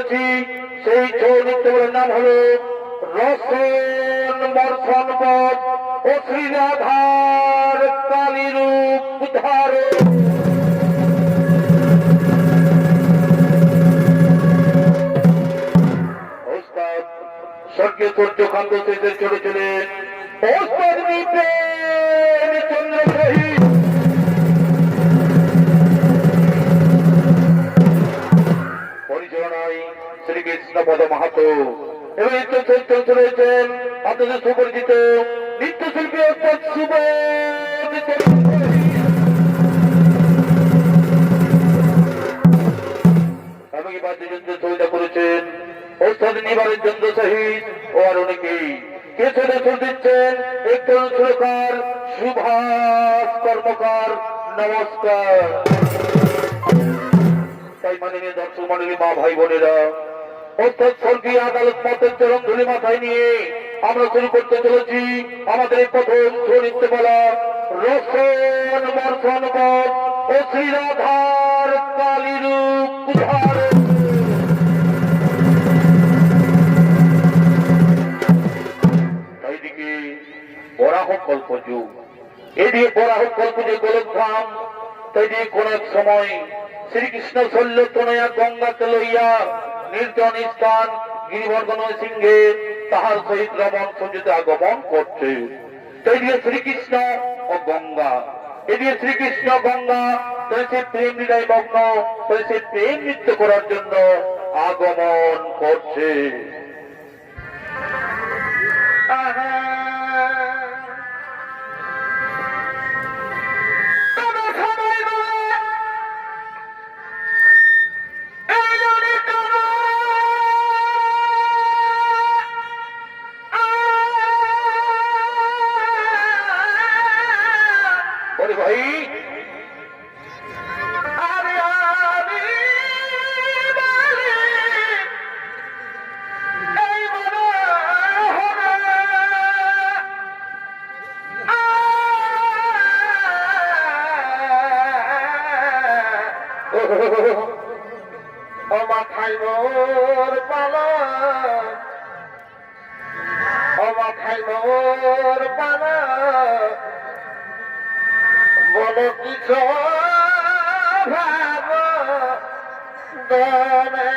করেছি সেই ছৌ নৃত্যগুলোর নাম হলো রসন মর্ষণ পদ ও শ্রীরাধার কালীরূপ ধারণ। স্বর্গীয় সূর্যকান্ত শেষের চলে চলে চন্দ্রগ্রহী পরিচালনায় শ্রীকৃষ্ণ পদ মাহাতো এবং নৃত্য চলেছেন আপনাদের সুপরিচিত নৃত্যশিল্পী অর্থাৎ সুবোধ এমনকি বাদ্যযন্ত্রের সহিতা করেছেন ওস্তাদ নিবারের চন্দ্র শহীদ ও আর অনেকেই পেছনে সুর দিচ্ছেন একজন সুরকার সুভাষ কর্মকার। নমস্কার। তাই মাননীয় দর্শক মন্ডলী, মা ভাই বোনেরা, অর্থাৎ স্বর্গীয় আদালত মতের চরম ধুলি মাথায় নিয়ে আমরা শুরু করতে চলেছি আমাদের এই প্রথম নৃত্য বলা রসন মর্ষণ পদ ও শ্রীরাধার কালীরূপ ধারণ। এইদিকে বরাহ কল্প যুগ, এদিকে বরাহ কল্প যে গোলকধাম, তাই দিয়ে কোন এক সময় শ্রীকৃষ্ণ শল্য তনয়া গঙ্গাকে লইয়া নির্জন স্থান গিরিবর্ধন সিংহে তাহার সহিত রমণ সঞ্জিত আগমন করছে। তাই দিয়ে শ্রীকৃষ্ণ ও গঙ্গা, এদিকে শ্রীকৃষ্ণ গঙ্গা সে প্রেম লীলায় মগ্ন, সে প্রেম নৃত্য করার জন্য আগমন করছে। ভাই ও মাথায় মোর পালা, ও মাথায় মোর পালা, বলো কিছু ভাব দনে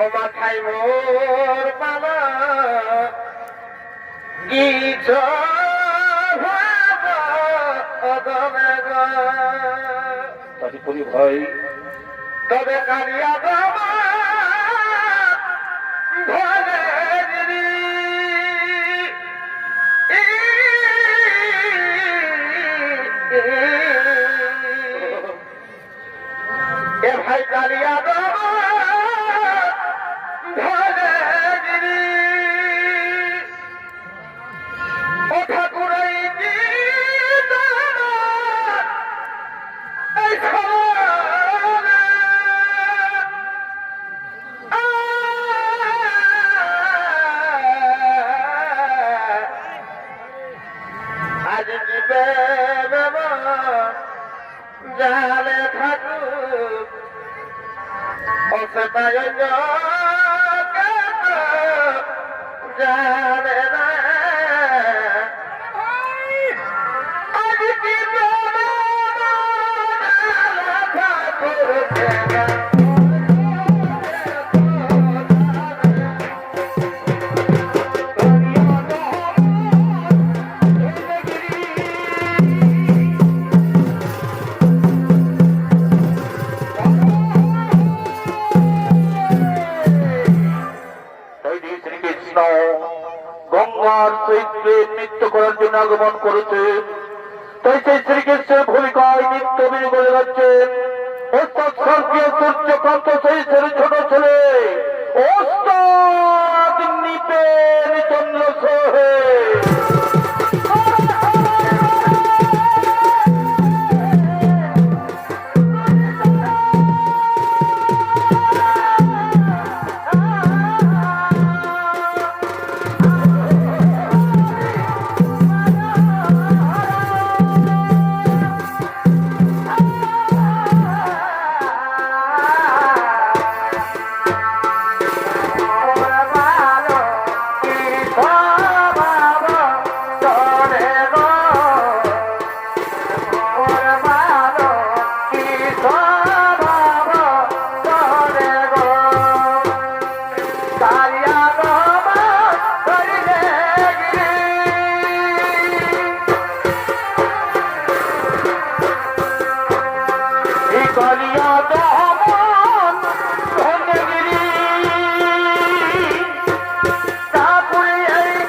ও মাথায় মোর পালা, কিছু ভাব দনে ভাই তবে কালিয়া বাবা ধরে এ ভাই কালিয়া বাবা ধরে ও ঠাকুরাই জালে থাকুক অসতায় জানে না আজ কি গঙ্গার চৈত্রে নৃত্য করার জন্য আগমন করেছে। তাই সেই শ্রীকৃষ্ণের ভূমিকায় নৃত্য বিলি করে যাচ্ছেন অর্থাৎ স্বর্গীয় সূর্যকান্ত শেষের ছোট ছেলে ওস্তাদ নৃপেন চন্দ্র সোহে। কালিয়া দমন ধনগিরি তারপরে এই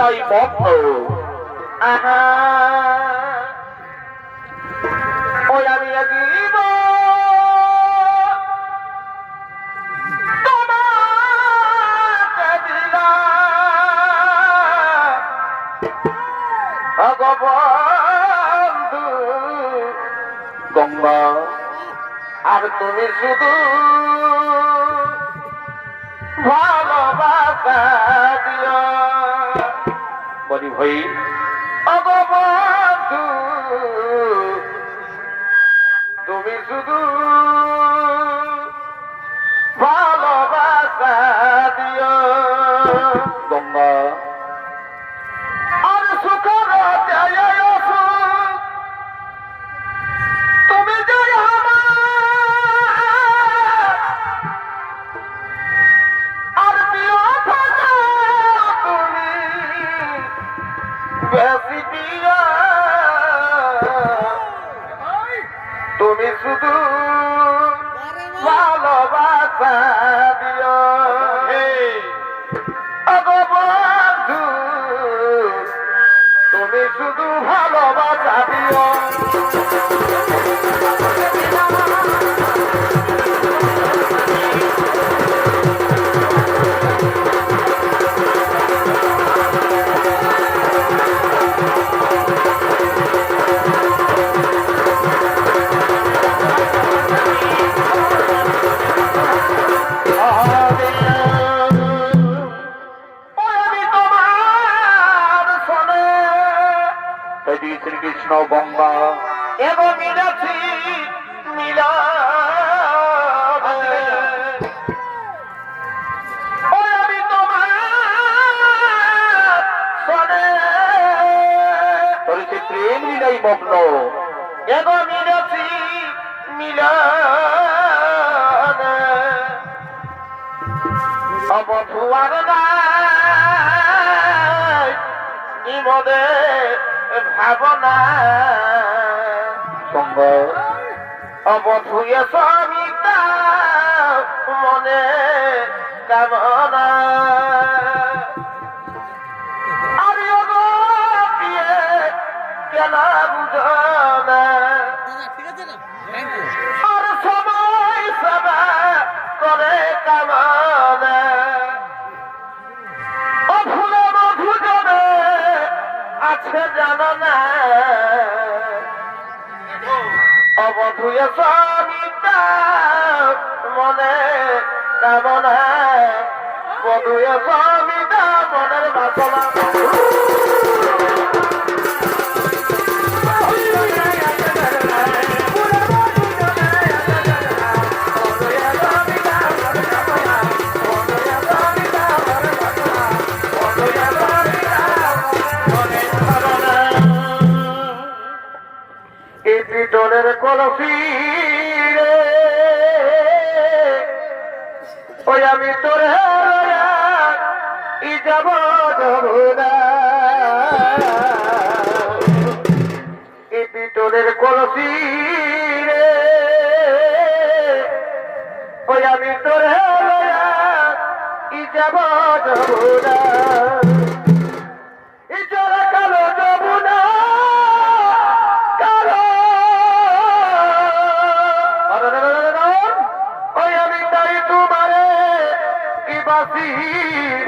লীলাই মগ্ন। আহা ওই আমি দিব তোমাকে দিলাম ভগবন্ধু গঙ্গা আর তুমি শুধু ভালোবাসা দিও বলি ভাই ভগবন্ধু তুমি শুধু ভালোবাসা দিও গঙ্গা আর সুখর দেয় সুখ তুমি যে আমার আর প্রিয় থাকা তুমি বেশি প্রিয় তুমি শুধু ভালোবাসা দিও ওগো বন্ধু তুমি শুধু ভালোবাসা দিও শ্রীকৃষ্ণ গঙ্গা এবং মিলাছি মিলা আমি তোমার শোনে করেছে প্রেম লীলাই মগ্ন। এবং মিলাছি মিলা অবধুয়ার নাই ইমদে ভাবনা গঙ্গা অবধুয়ে সবিতা মনে কামনা আরে গো প্রিয়ে কেন বুঝনা আর সময় সবা করে কামনা ও ফুলে মধু জমে আছে জানো না অবধুয়ে স্বামীটা মনে কামনা বধুয়ে স্বামীটা মনের বাসনা পিটনের কলসি রে ওই আমি তোরে ই যাব না এই পিটনের কলসি রে ওই আমি তোরে ই যাব না ই চোরা কালো যাব না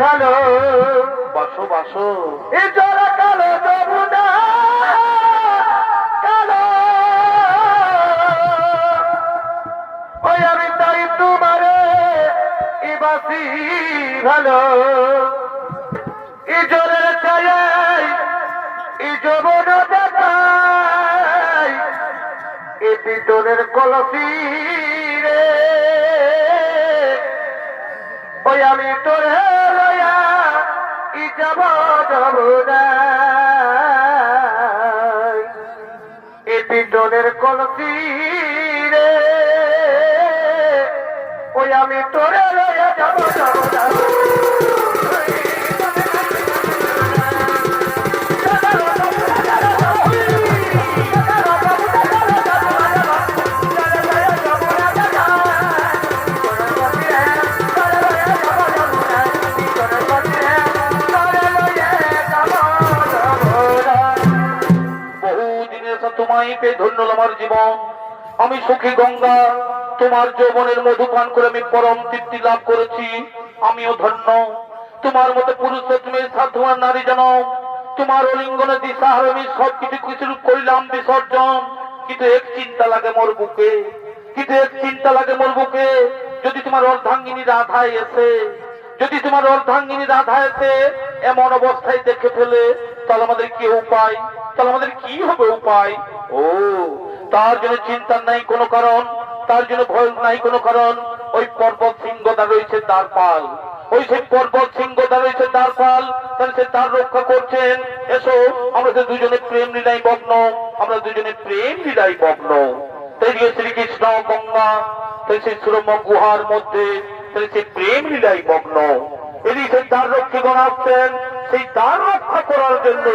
ভালো বাসো বাসো এ জোড়া কালো যমুনা কালো ওই আমি তাই তোমারে বাসি ভালো ই জোরের চাই ই যমুনা দেখাই এ পিতলের কলসি রে ওই আমি তোরে লয়া ই যাব না এ পিতলের কলসি রে ওই আমি তোরে লয়া যাব না তোমায় পেয়ে ধন্য হলো আমার জীবন। আমি সুখী গঙ্গা, তোমার যৌবনের মধু পান করে আমি পরম তৃপ্তি লাভ করেছি, আমিও ধন্য। তোমার মতো পুরুষ তুমি সাধুয়ার নারী জনম, তোমার অলিঙ্গনে দিশা আমি সবকিছু কিছু করিলাম বিসর্জন। কিন্তু এক চিন্তা লাগে মোর বুকে, কিন্তু এক চিন্তা লাগে মোর বুকে, যদি তোমার অর্ধাঙ্গিনী রাধায় এসে, যদি তোমার অর্ধাঙ্গিনী রাধা এসে এমন অবস্থায় দেখে ফেলে, তাহলে আমাদের কি উপায়, তাহলে আমাদের কি হবে উপায়? ও, তার জন্য চিন্তার নাই কোনো কারণ, তার জন্য ভয় নাই কোনো কারণ। ওই পর্বত সিংহদা রয়েছে দ্বারপাল, ওই সেই পর্বত সিংহদা রয়েছে দ্বারপাল, তাহলে সে তার রক্ষা করছেন। এসো আমরা তো দুজনে প্রেম লীলায় মগ্ন, আমরা দুজনে প্রেম লীলায় মগ্ন। তাই দিয়ে শ্রীকৃষ্ণ গঙ্গা, তাই সেই সুরম্য গুহার মধ্যে তাই সেই প্রেম লীলায় মগ্ন। এদিকে সেই দ্বার রক্ষীগণ আসছেন সেই দ্বার রক্ষা করার জন্য।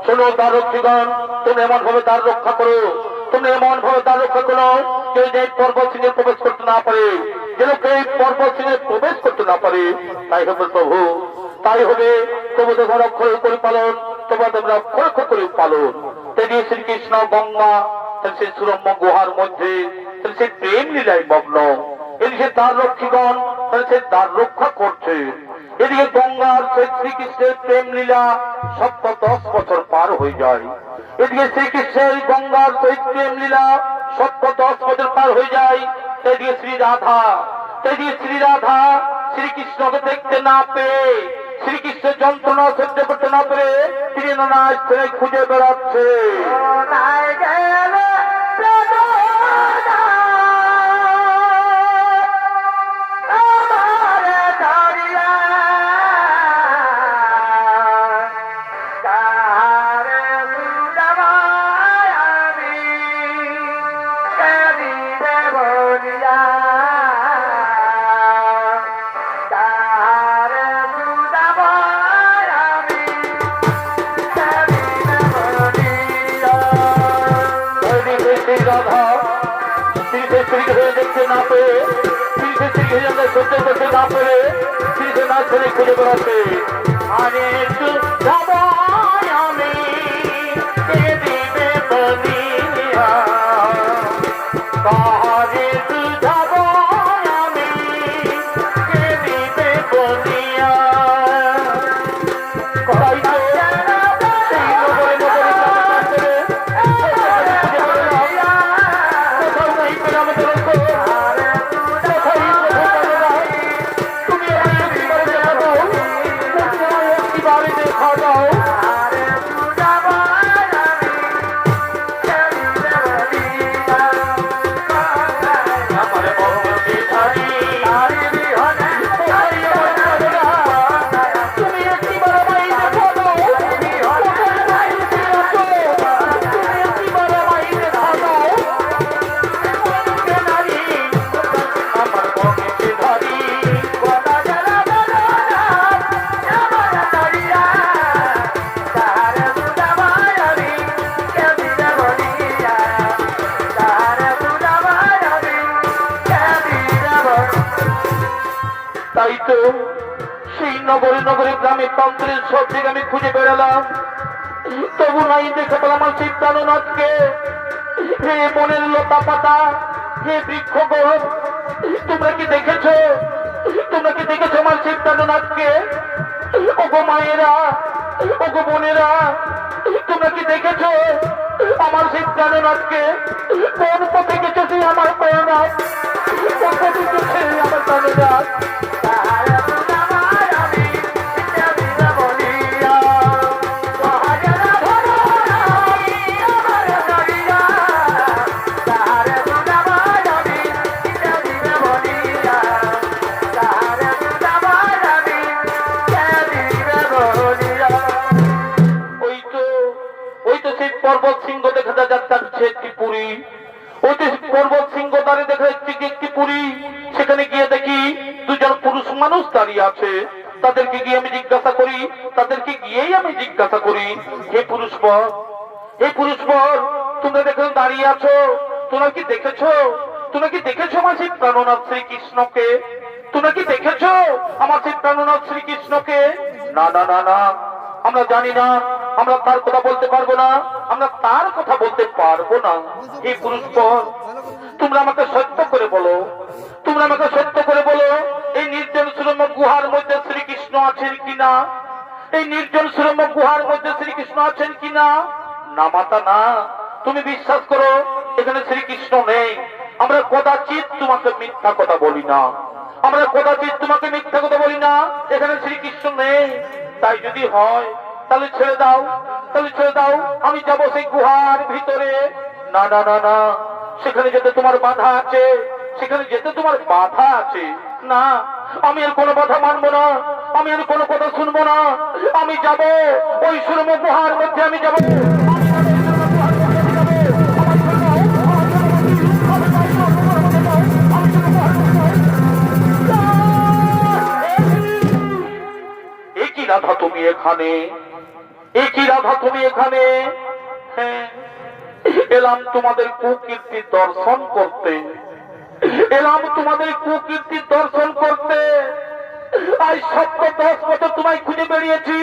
শোনো দ্বার রক্ষীগণ, তুমি এমন ভাবে দ্বার রক্ষা করো, তুমি এমন ভাবে দ্বার রক্ষা করো কেউ যে পর্বত সিংহে প্রবেশ করতে না পারে, যেন কেউ পর্বত সিংহে প্রবেশ করতে না পারে। তাই হবে প্রভু, তাই হবে তোমাদের রক্ষা পরিপালন, তোমাদের রক্ষা করে পালন। তেমনি শ্রীকৃষ্ণ গঙ্গা সেই সুরম্য গুহার মধ্যে সেই প্রেম লীলায় মগ্ন। এদিকে দ্বার রক্ষীগণ সে দ্বার রক্ষা করছে, এদিকে গঙ্গার সেই শ্রীকৃষ্ণের প্রেম লীলা 10 বছর পার হয়ে যায়। এদিকে শ্রীকৃষ্ণের গঙ্গার সেই প্রেম লীলা 10 বছর পার হয়ে যায়। এদিকে শ্রী রাধা শ্রীকৃষ্ণকে দেখতে না পেয়ে, শ্রীকৃষ্ণের যন্ত্রণা সহ্য করতে না পেরে তিনি নানা স্থানে খুঁজে বেড়াচ্ছে। শ্রীকে শ্রীকে দেখতে না পেয়ে শ্রীকে শ্রীকে সহ্য করতে না পেরে শ্রীকে না ছেড়ে খুঁজে বেড়াচ্ছে। আরে একটু যাব আমি কে দিবে বলিয়া কারে একটু যাব আমি কে দিবে বলিয়া তাই তো সেই নগরে নগরে কোথাও নেই পেলাম দরদ, কোথায় তুমি আমায় একটিবার দেখা দাও, তুমি আমায় একটিবার দেখা দাও। তুমি একটিবার আমায় দেখা দাও, তুমি একটিবার আমায় দেখা দাও। তাই তো সেই নগরে নগরে গ্রামে তন্ত্রের সব জায়গায় আমি খুঁজে বেড়ালাম, তবু নাই দেখে পেলাম আমার সেই প্রাণনাথকে। হে মনের লতা পাতা, হে বৃক্ষগণ, তোমরা কি দেখেছো? তোমরা কি দেখেছো আমার সেই প্রাণনাথকে? ওগো মায়েরা, ওগো বোনেরা, তোমরা কি দেখেছো আমার সেই প্রাণনাথকে? কোন পথে গেছে আমার প্রাণনাথ? কোন পথে গেছে আমার প্রাণনাথ? পর্বত সিংহ দেখা যাচ্ছে একটি পুরী, ওই যে পর্বত সিংহ দাঁড়িয়ে দেখা যাচ্ছে একটি পুরী। সেখানে গিয়ে দেখি দুজন পুরুষ মানুষ দাঁড়িয়ে আছে। তাদেরকে গিয়ে আমি জিজ্ঞাসা করি, তাদেরকে গিয়েই আমি জিজ্ঞাসা করি, হে পুরুষ বর, হে পুরুষ বর, তোমরা দেখো দাঁড়িয়ে আছো, তোমরা কি দেখেছো? তোমরা কি দেখেছো আমার সেই প্রাণনাথ শ্রীকৃষ্ণকে? তোমরা কি দেখেছো আমার সেই প্রাণনাথ শ্রীকৃষ্ণকে? না না না না, আমরা জানি না, আমরা তার কথা বলতে পারবো না, আমরা তার কথা বলতে পারবো না। এই পুরুষ পর, তোমরা আমাকে সত্য করে বলো, তোমরা আমাকে সত্য করে বলো, এই নির্জন সুরম্য গুহার মধ্যে শ্রীকৃষ্ণ আছেন কিনা? এই নির্জন সুরম্য গুহার মধ্যে শ্রীকৃষ্ণ আছেন কিনা? না মাতা না, তুমি বিশ্বাস করো এখানে শ্রীকৃষ্ণ নেই। আমরা কদাচিৎ তোমাকে মিথ্যা কথা বলি না, আমরা কদাচিৎ তোমাকে মিথ্যা কথা বলি না, এখানে শ্রীকৃষ্ণ নেই। তাই যদি হয় তাহলে ছেড়ে দাও, তাহলে ছেড়ে দাও, আমি যাবো সেই গুহার ভিতরে। না না না না, সেখানে যেতে তোমার বাধা আছে, সেখানে যেতে তোমার বাধা আছে। না, আমি আর কোনো কথা মানবো না, আমি আর কোনো কথা শুনবো না, আমি যাব ওই সুরম গুহার মধ্যে, আমি যাব। একই রাধা তুমি এখানে, একই রাধা তুমি এখানে? হ্যাঁ, এলাম তোমাদের কুকীর্তি দর্শন করতে, এলাম তোমাদের কুকীর্তি দর্শন করতে। আজ সত্য 10 বছর তোমায় খুঁজে বেরিয়েছি,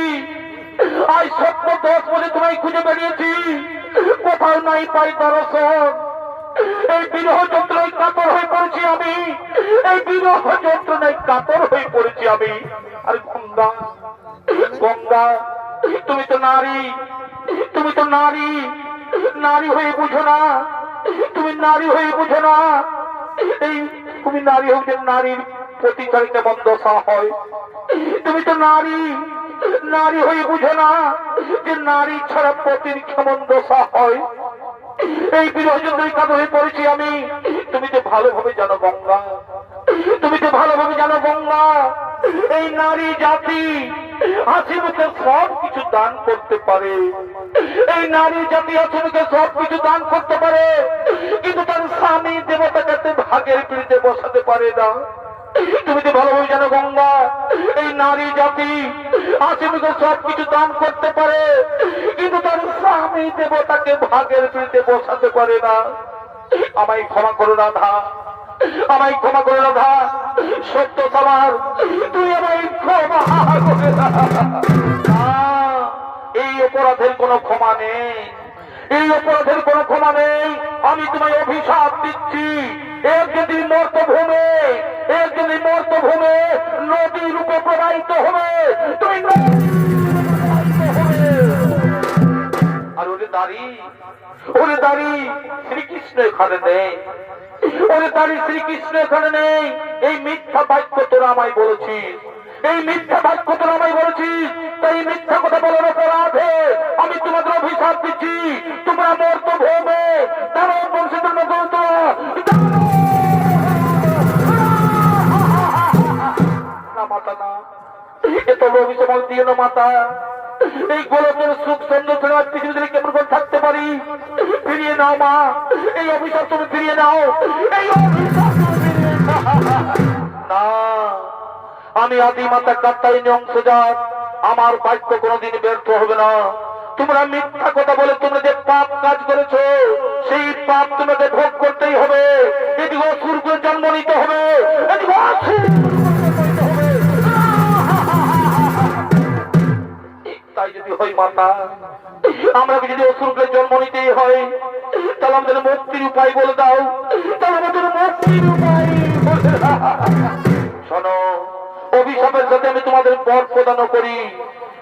আজ সত্য 10 বছর তোমায় খুঁজে বেরিয়েছি, কোথাও নাই পাই দর্শন। এই বিরহ যন্ত্রণায় কাতর হয়ে পড়েছি আমি, এই বিরহ যন্ত্রণায় কাতর হয়ে পড়েছি আমি। আর গঙ্গা, গঙ্গা, তুমি তো নারী, তুমি তো নারী, নারী হয়ে বুঝো না, তুমি নারী হয়ে বুঝো না। এই তুমি নারী হোক, যে নারীর প্রতিচারে কেমন দশা হয়। তুমি তো নারী, নারী হয়ে বুঝো না যে নারী ছাড়া পতির কেমন দশা হয়। এই বিরহ যন্ত্রণায় কাতর হয়ে পড়েছি আমি। তুমি তো ভালোভাবে জানো গঙ্গা, তুমি তো ভালোভাবে জানো গঙ্গা, এই নারী জাতি হাসি মুখে সব কিছু দান করতে পারে, এই নারী জাতি হাসি মুখে সব কিছু দান করতে পারে, কিন্তু তার স্বামী দেবতাকে ভাগের পিড়িতে বসাতে পারে না। তুমি তো ভালোভাবে জানো গঙ্গা, এই নারী জাতি হাসি মুখে সব কিছু দান করতে পারে, কিন্তু তার স্বামী দেবতাকে ভাগের পিড়িতে বসাতে পারে না। আমায় ক্ষমা করো রাধা, আমায় ক্ষমা করো রাধা, সত্য তোমার, তুই আমায় ক্ষমা করে দাও। না, এই অপরাধের কোনো ক্ষমা নেই, এই অপরাধের কোনো ক্ষমা নেই। আমি তোমায় অভিশাপ দিচ্ছি, একদিন মর্তভূমে, একদিন মর্তভূমে নদী রূপে প্রবাহিত হবে, তুমি আর ওরে দাঁড়ি, ওরে দাঁড়ি, শ্রীকৃষ্ণ এখানে নেই, ওরে দাঁড়ি, শ্রীকৃষ্ণ এখানে নেই। এই মিথ্যা বাক্য তোরা আমায় বলেছিস, এই মিথ্যা বাক্য তোরা আমায় বলেছিস, তাই মিথ্যা কথা বলার অপরাধে আমি তোমাদের অভিশাপ দিচ্ছি, তোমরা মর্তভূমে দানব বংশের মতো না মাতা না, এ তো অভিশাপ দিও না মাতা। এই গোলকের সুখ সুন্দর ছেড়ে পৃথিবীতে কেমন করে থাকতে পারি? ফিরিয়ে নাও মা, এই অভিশাপ তুমি ফিরিয়ে নাও, এই অভিশাপ তুমি ফিরিয়ে নাও। না, আমি আদি মাতা কাত্তায়নী অংশজাত, আমার বাক্য কোনোদিন ব্যর্থ হবে না। তোমরা মিথ্যা কথা বলে তোমরা যে পাপ কাজ করেছো, সেই পাপ তোমাকে ভোগ করতেই হবে। এদিকে অসুরকে জন্ম নিতে হবে, এদিকে অসুর তাই যদি হয় মাতা, আমরা যদি অসুরকে জন্ম নিতেই হয়, তাহলে আমাদের মুক্তির উপায় বলে দাও, তাহলে আমাদের মুক্তির উপায় বলে দাও। শোনো, অভিশাপের সাথে আমি তোমাদের বর প্রদান করি।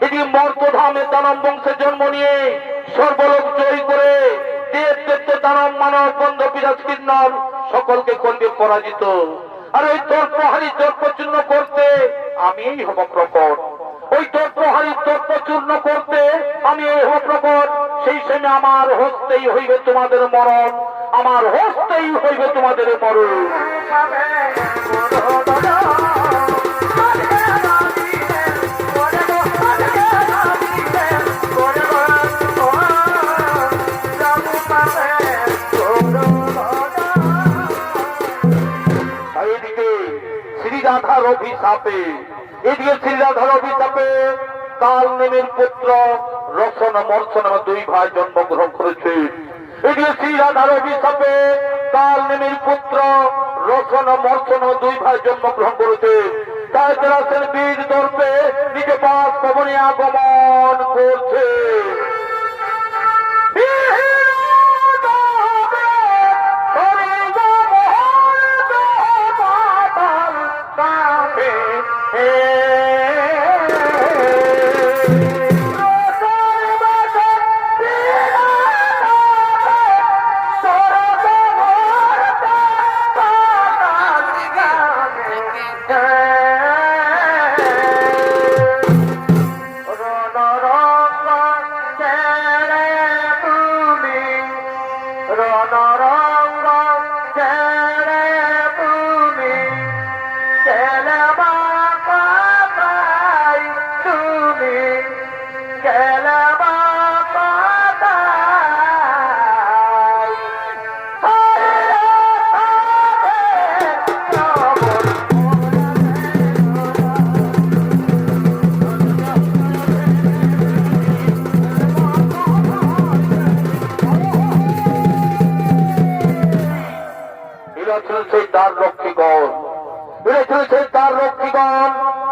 এদিকে মর্তধামে দানব বংশে জন্ম নিয়ে সর্বলোক জয় করে দেব দেব দানব মানব বন্ধ বিরাজ কিন্নর সকলকে করবে পরাজিত। আর ওই দর্পহারী দর্পচূর্ণ করতে আমি হব প্রকট, ওই দর্পহারী দর্পচূর্ণ করতে আমি এই হব প্রকট। সেই সময় আমার হস্তেই হইবে তোমাদের মরণ, আমার হস্তেই হইবে তোমাদের মরণ। এদিকে শ্রীরাধার অভিশাপে, এদিকে শ্রীরাধার অভিশাপে কাল নেমের পুত্র রসন মর্ষণ দুই ভাই জন্মগ্রহণ করেছে। এদিকে শ্রীরাধার অভিশাপে কাল নেমের পুত্র রসন মর্ষণ দুই ভাই জন্মগ্রহণ করেছে। তাই তারা বীর দর্পে নিজ বাস ভবনে আগমন করছে।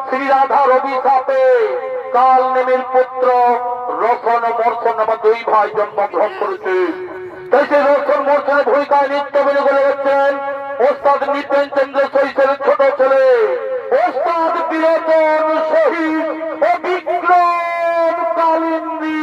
শ্রীরাধার অভিশাপে কাল নেমের পুত্র রসন মর্ষণ আমার দুই ভাই জন্মগ্রহণ করেছে। তাই সেই রসন মর্ষণের ভূমিকায় নৃত্য বেড়ে গড়ে যাচ্ছেন ওস্তাদ নিপেন চন্দ্র শৈশবের ছোট ছেলে ওস্তাদ বিরোচন শহীদ ও বিক্রম কালিন্দী।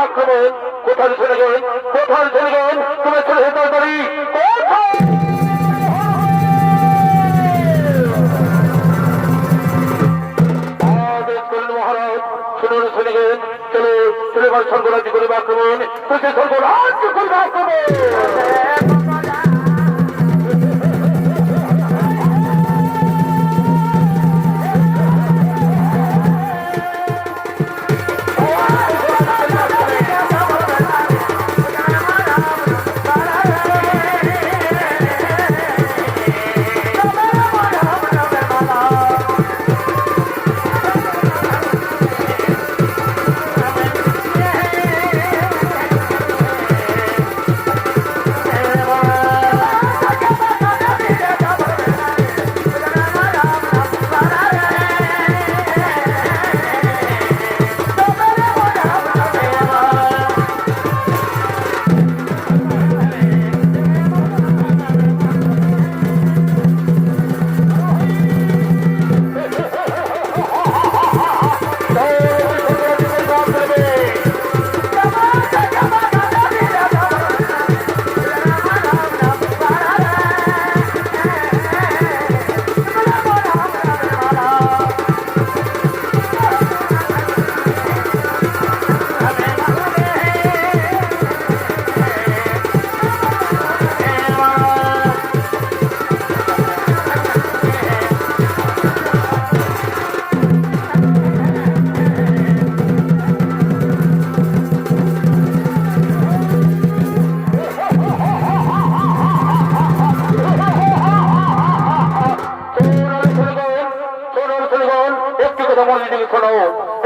আক্রমণ। কোথায় চলে গেলেন, কোথায় চলে গেলেন, তুমি চলে যেতে পারি কোথায়? আদেশ করলেন মহারাজ, শুনুন চলে গেলেন, চলো চলে এবার স্বর্গরাজ্য করবে আক্রমণ, তো সে স্বর্গরাজ্য করবে আক্রমণ।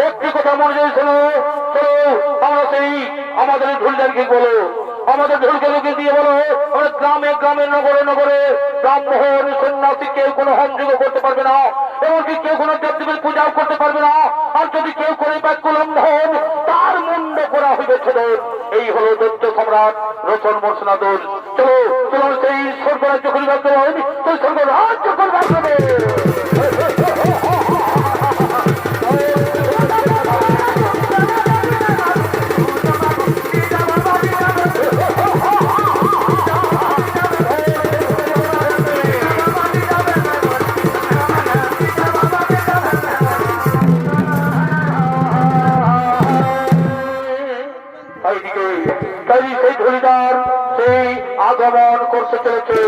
একটি কথা মনোযোগ শোনো, চলো আমরা সেই আমাদের ঢুলদারকে বলো, আমাদের ঢুলকে দিয়ে বলো, আমরা গ্রামে গ্রামে নগরে নগরে ব্রাহ্মণ সন্ন্যাসী কেউ কোনো হোমযজ্ঞ করতে পারবে না, এমনকি কেউ কোনো দেবদেবীর পূজাও করতে পারবে না। আর যদি কেউ করে ব্যাকুলম্বন, তার মুন্ড করা হইবে ছেদন। এই হলো দৈত্য সম্রাট রোশন মর্শনাদুল। চলো চলো সেই স্বর্গরাজ্য করিবার দেবেন, সেই স্বর্গরাজ্য করিবার দেবেন। সেই ধরিদার সেই আগমন করতে চলেছে।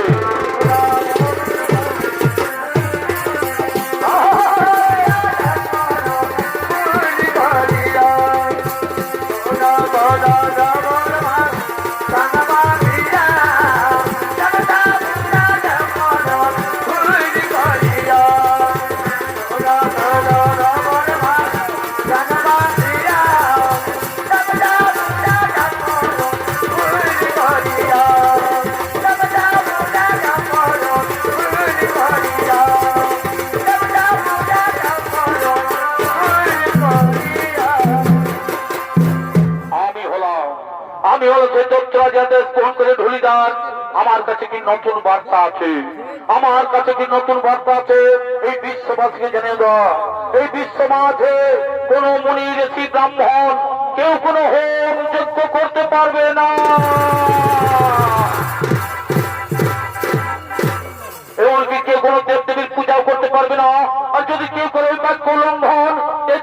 আমি হলো সেই দত্তরাজাদের গ্রহণ করে ঢুলিদার। আমার কাছে কি নতুন বার্তা আছে, আমার কাছে কি নতুন বার্তা আছে, এই বিশ্ববাসীকে জেনে দেওয়া। এই বিশ্ব মাঝে কোন মুনি ঋষি ব্রাহ্মণ কেউ কোনো হোম যজ্ঞ করতে পারবে না, এমনকি কেউ কোনো দেবদেবীর পূজাও করতে পারবে না। আর যদি কেউ করে বাক্য লঙ্ঘন,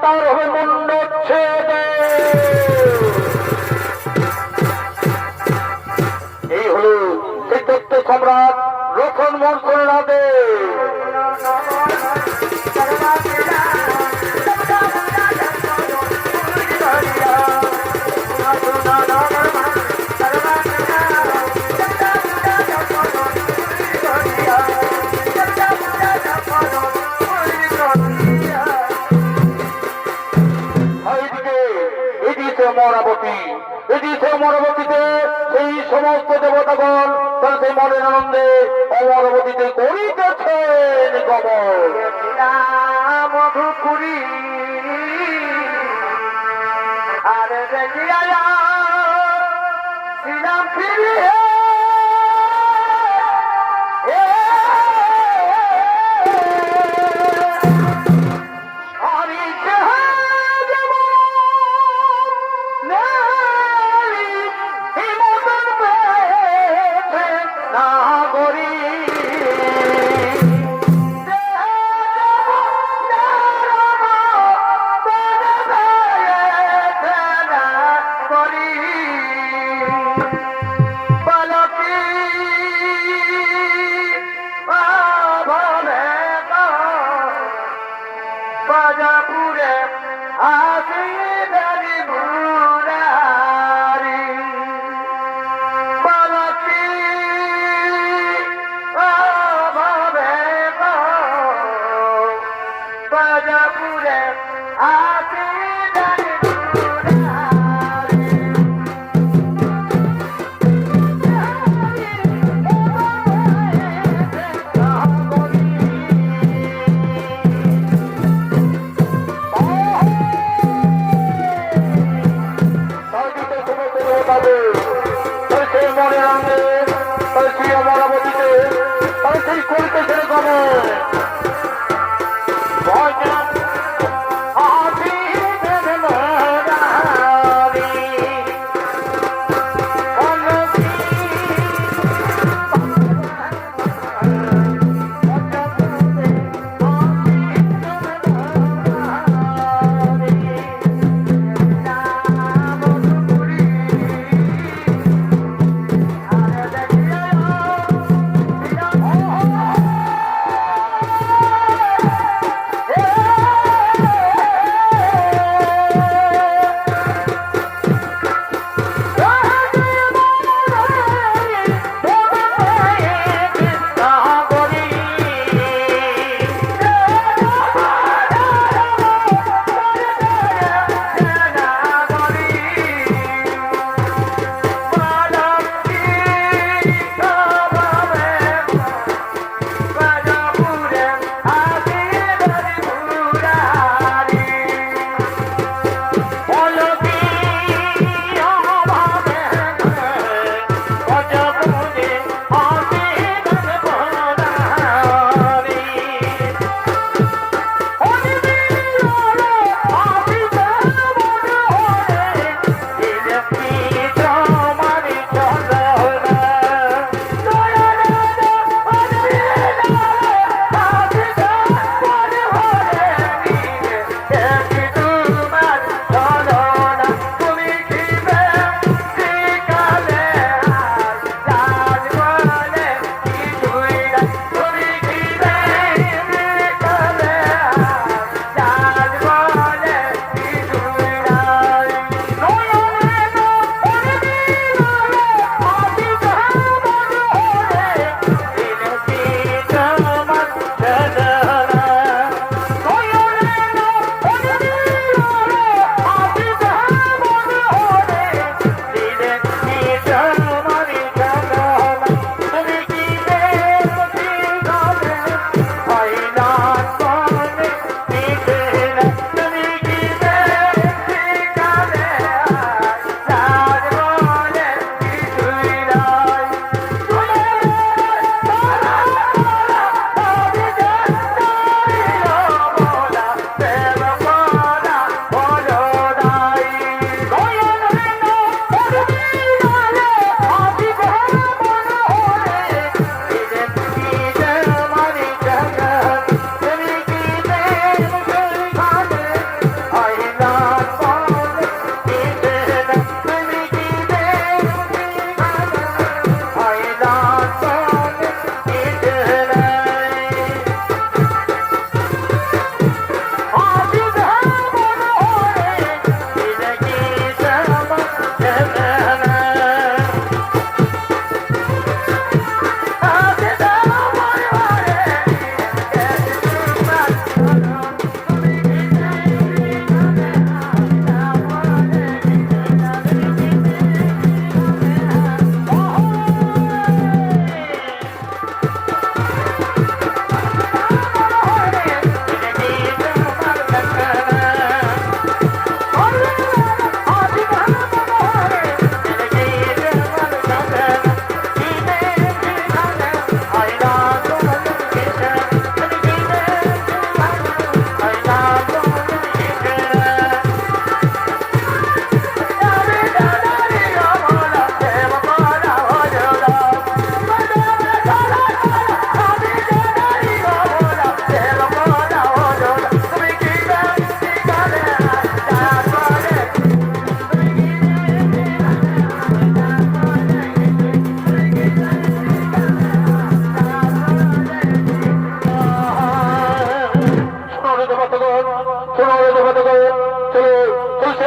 তার হবে মুন্ড ছেদ। এই হল সেই দত্ত সম্রাট রোশন মর্শনাদুল। মরাবতী, এদিকে মরাবতীতে সেই সমস্ত দেবতাগণ তারা সেই মনের আনন্দে অমরাবতীতে করিতেছেন গমন। মধুপুরী আর শ্রীরাম ফিরিয়ে আমি হবে তবে সেই মনে রাখবে তবে সেই অমরাবতীতে তবে সেই করিতে ছেড়ে যাবে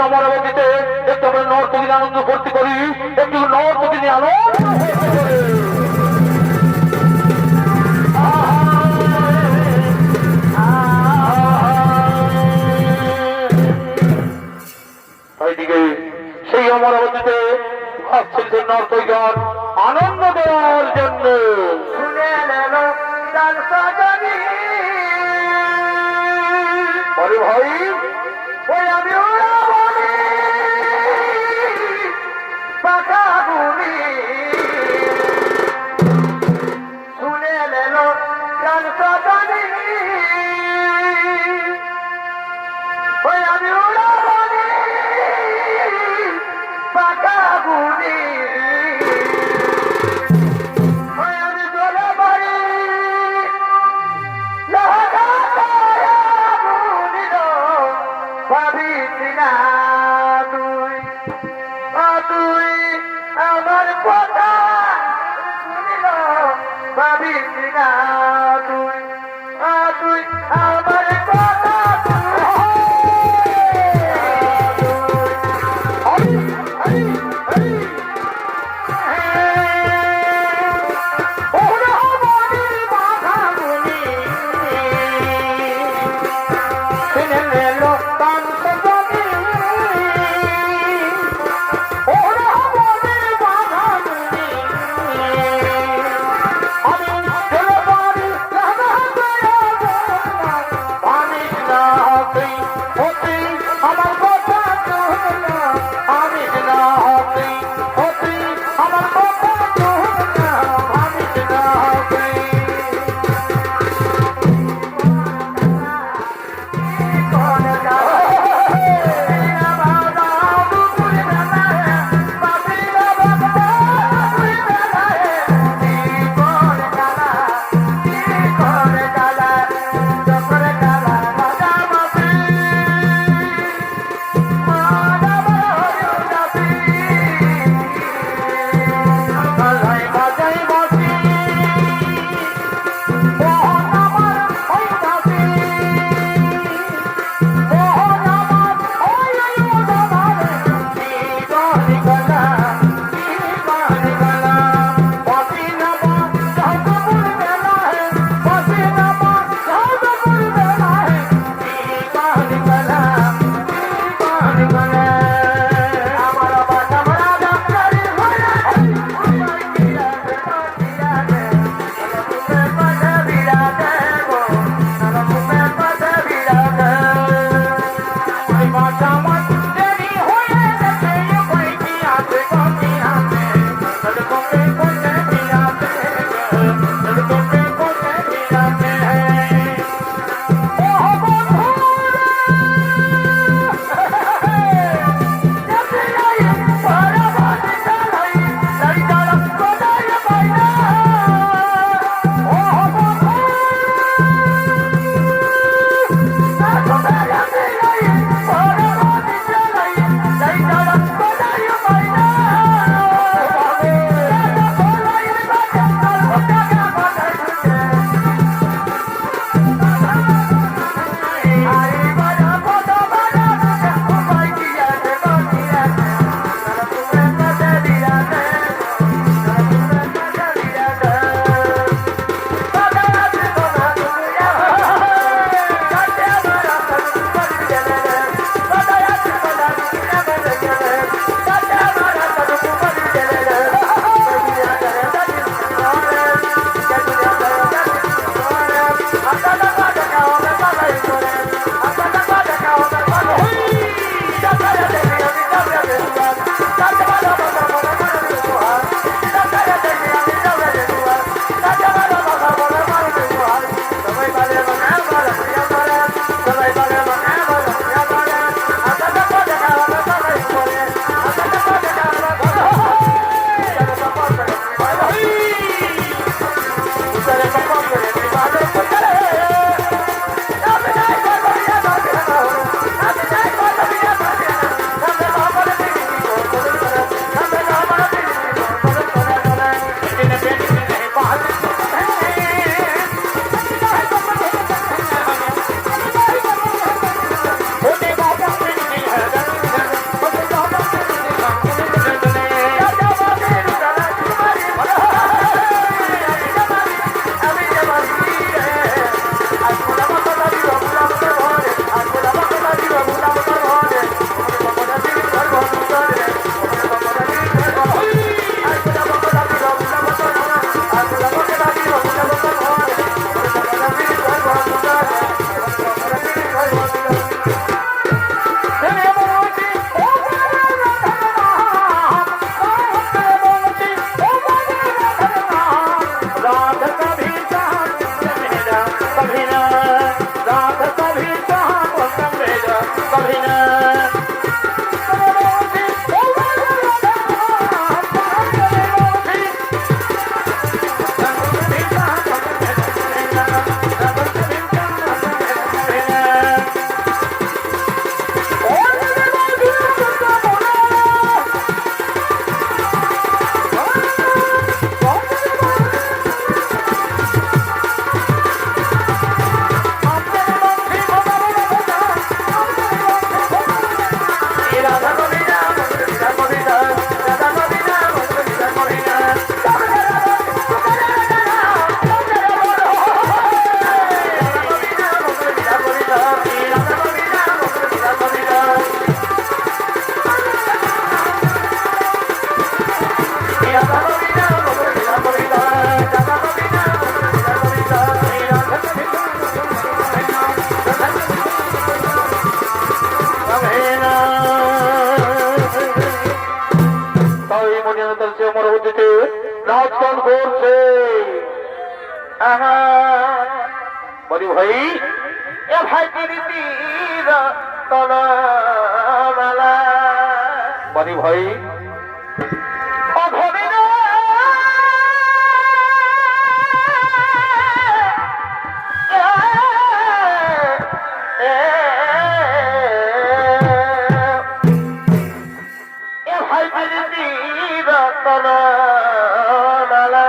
অমরাবতীতে একটু আমরা নর্তকীর আনন্দ ভর্তি করি একটু নর্তকী নিয়ে আনন্দ ওইদিকে সেই অমরাবতীতে আসছেন নর্তকীগণ আনন্দ দেওয়ার জন্য শুনে নেন গান সাজানি বলে ভাই ওই আমি ওরা বলি পাখা পাকাগুলি শুনে লেলো গান সদানি ওই আমি উড়াবনি পাকাগুলি ওই আমি চলে বাড়ি ভাবি না তুই আমার কথা শুনিল ভাবি না তুই আমার কথা মরুভূতিতে নাচগান করছে। বলি ভাই, এ ভাই তীর তলমালা বলি ভাই, অধরে ভাই তীর তলমালা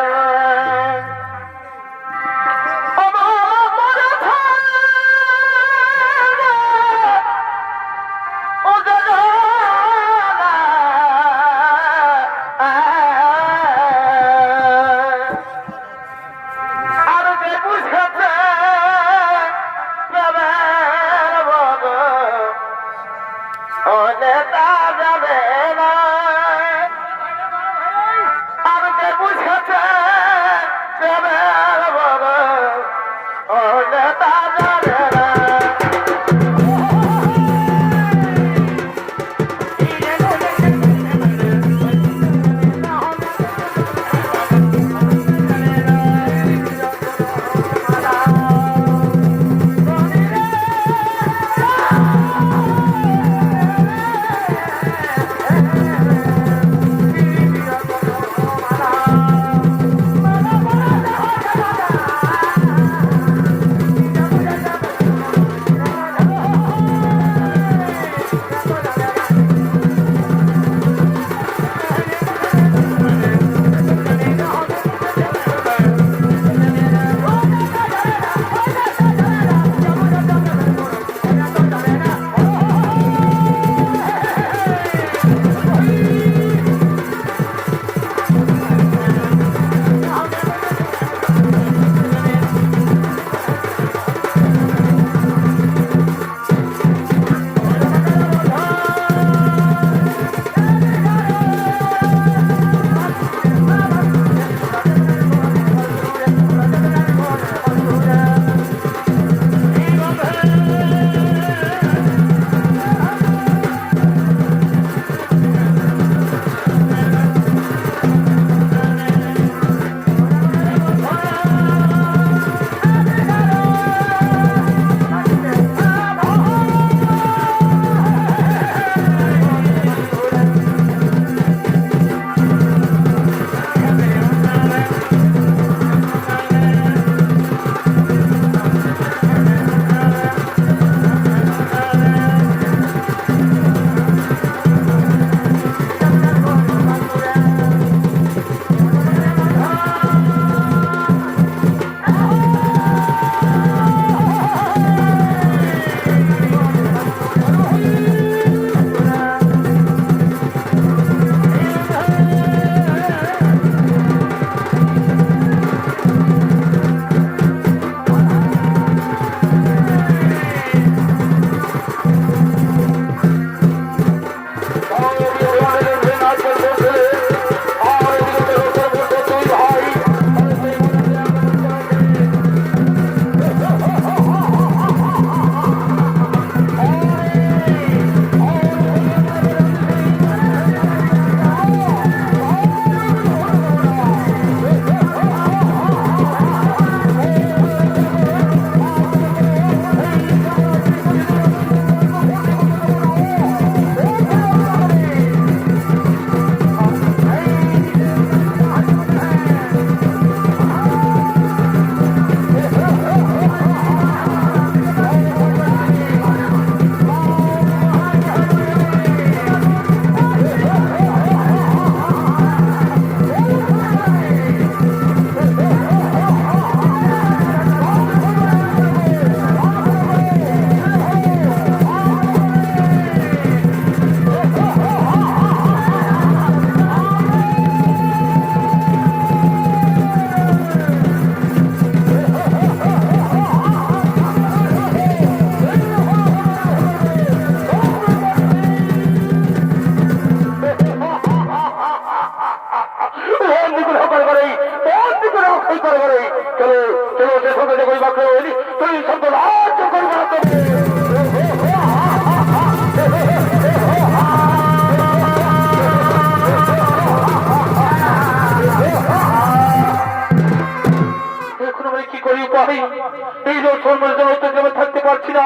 এই রসমের জন্য তো গ্রামে থাকতে পারছি না।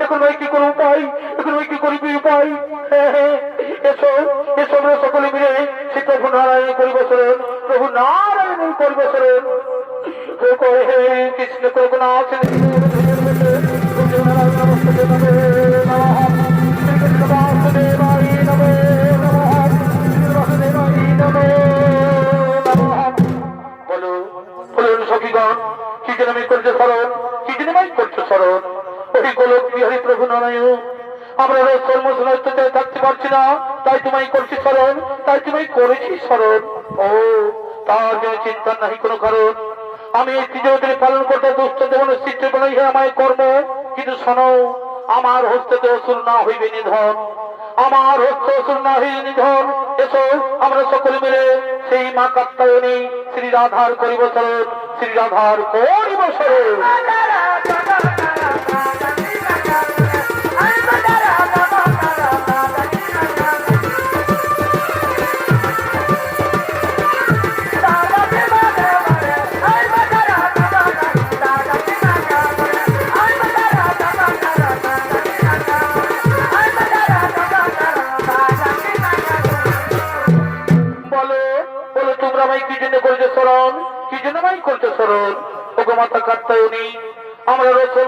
এখন ভাই কি কোনো উপায়, এখন ভাই কি করি উপায়? এসো এসো আমরা সকলে মিলে সে প্রভু নারায়ণ পরিবেশন, প্রভু নারায়ণ পরিবেশন। কৃষ্ণ করুণাথ বলো বলুন সখীগণ, কি যেন আমি করছে স্মরণ, কি যেন আমি করছো স্মরণ। ওই গোলক বিহারী প্রভু নারায়ণ, আমরা কর্মসংস্থায় থাকতে পারছি না, তাই তোমায় করছি স্মরণ, তাই তোমায় করেছি স্মরণ। ও তার জন্য চিন্তা নাই কোনো কারণ। আমি এই তৃতীয় পালন করতে দুষ্ট দেবন সৃষ্টি বলাই আমায় কর্ম, কিন্তু শোনো আমার হস্তে অসুর না হইবে নিধন, আমার হস্তে অসুর না হইবে নিধন। এসো আমরা সকলে মিলে সেই মা কাত্যায়নী শ্রী রাধার করিব স্মরণ, শ্রী রাধার করিব স্মরণ। আমরা রসুল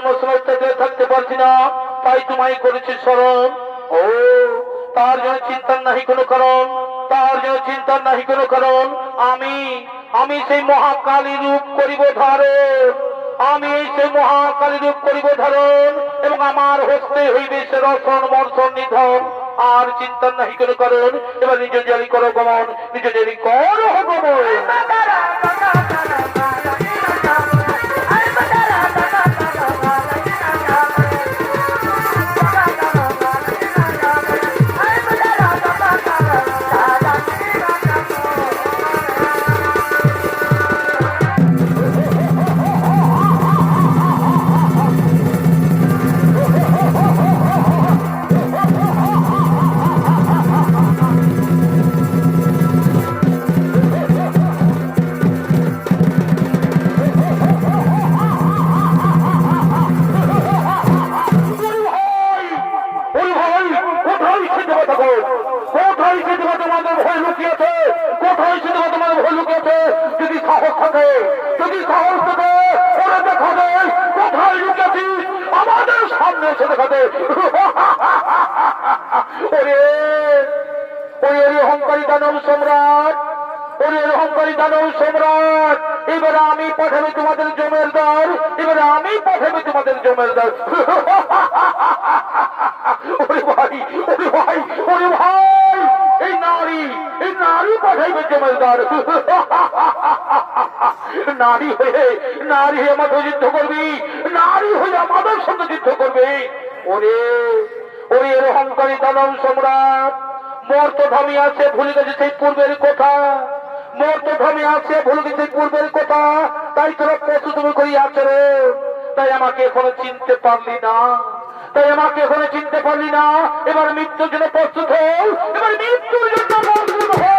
থাকতে পারছি না, তাই তোমায় করেছি স্মরণ। ও তার জন্য চিন্তার নাহি কোনো কারণ, তার জন্য চিন্তার নাহি কোনো কারণ। আমি সেই মহাকালী রূপ করিব ধারণ, আমি সেই মহাকালী রূপ করিব ধারণ, এবং আমার হস্তে হইবে সে রসন মর্ষণ নিধন। আর চিন্তার নাহি কোনো কারণ। এবার নিজ জারি করো গমন, নিজ জারি করো গমন। এবারে আমি পাঠাবো তোমাদের জমেরদার, এবারে আমি পাঠাবো তোমাদের জমেরদার। ওরে ভাই ওরে ভাই ওরে ভাই, এই নারী পাঠাইবে জমেরদার। নারী হয়ে আমাদের যুদ্ধ করবি, নারী হয়ে আমাদের সঙ্গে যুদ্ধ করবে। ওরে ওরে অহংকারী দানব সম্রাট, মোর তো ধামি আছে ভুলে গেছে সেই পূর্বের কথা, মোর তো ধামি আছে ভুলে গেছে পূর্বের কথা। তাই তোরা পশু তুমি করি আচরণ, তাই আমাকে এখনো চিনতে পারলি না, তাই আমাকে এখনো চিনতে পারলি না। এবার মৃত্যুর জন্য প্রস্তুত হও, এবার মৃত্যুর জন্য প্রস্তুত হও।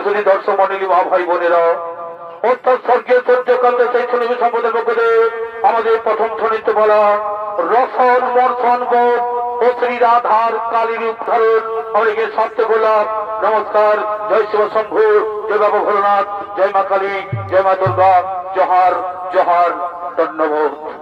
সুধী দর্শক মন্ডলী মা ভাই বোনেরা, অর্থাৎ স্বর্গীয় সূর্যকান্ত সেই শনিবী সম্পদের পক্ষে আমাদের প্রথম শনিত বলা রসন মর্ষণ বোধ ও শ্রী রাধার কালীর উদ্ধারণ আমাদেরকে সত্য গোলাপ নমস্কার। জয় শিব শম্ভু, জয় বাবা ভোলনাথ, জয় মা কালী, জয় মা দুর্গা, জোহার জোহার, ধন্যবাদ।